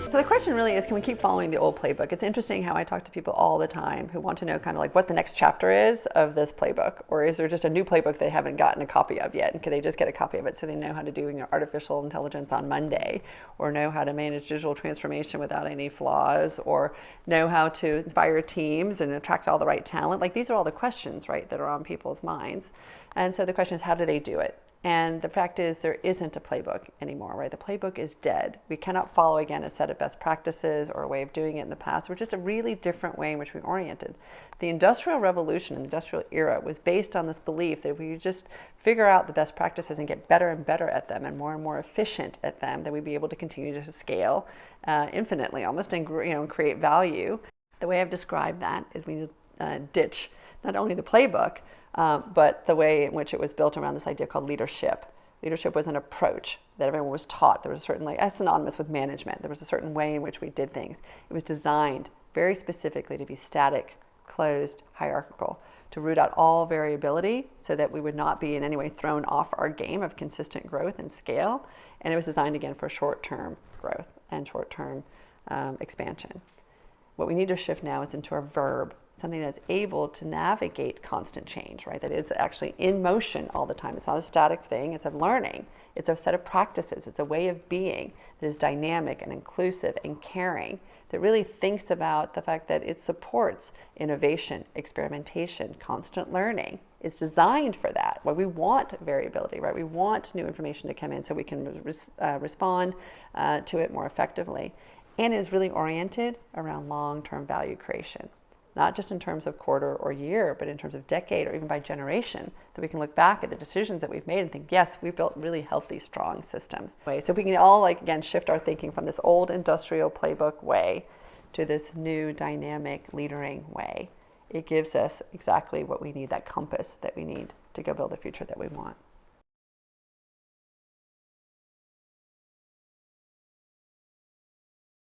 So the question really is, can we keep following the old playbook? It's interesting how I talk to people all the time who want to know kind of like what the next chapter is of this playbook, or is there just a new playbook they haven't gotten a copy of yet, and can they just get a copy of it so they know how to do artificial intelligence on Monday, or know how to manage digital transformation without any flaws, or know how to inspire teams and attract all the right talent? Like, these are all the questions, right, that are on people's minds. And so the question is, how do they do it? And the fact is, there isn't a playbook anymore, right? The playbook is dead. We cannot follow again a set of best practices or a way of doing it in the past. We're just a really different way in which we oriented. The Industrial Revolution and the Industrial Era was based on this belief that if we just figure out the best practices and get better and better at them and more efficient at them, then we'd be able to continue to scale infinitely almost, and create value. The way I've described that is we need to ditch not only the playbook, but the way in which it was built around this idea called leadership. Leadership was an approach that everyone was taught. There was a certain, like, as synonymous with management, there was a certain way in which we did things. It was designed very specifically to be static, closed, hierarchical, to root out all variability so that we would not be in any way thrown off our game of consistent growth and scale. And it was designed, again, for short-term growth and short-term expansion. What we need to shift now is into a verb, something that's able to navigate constant change, right? That is actually in motion all the time. It's not a static thing, it's a learning. It's a set of practices, it's a way of being that is dynamic and inclusive and caring, that really thinks about the fact that it supports innovation, experimentation, constant learning. It's designed for that. Well, we want variability, right? We want new information to come in so we can respond to it more effectively. And is really oriented around long-term value creation. Not just in terms of quarter or year, but in terms of decade or even by generation, that we can look back at the decisions that we've made and think, yes, we've built really healthy, strong systems. So we can all, again, shift our thinking from this old industrial playbook way to this new dynamic leadering way. It gives us exactly what we need, that compass that we need to go build the future that we want.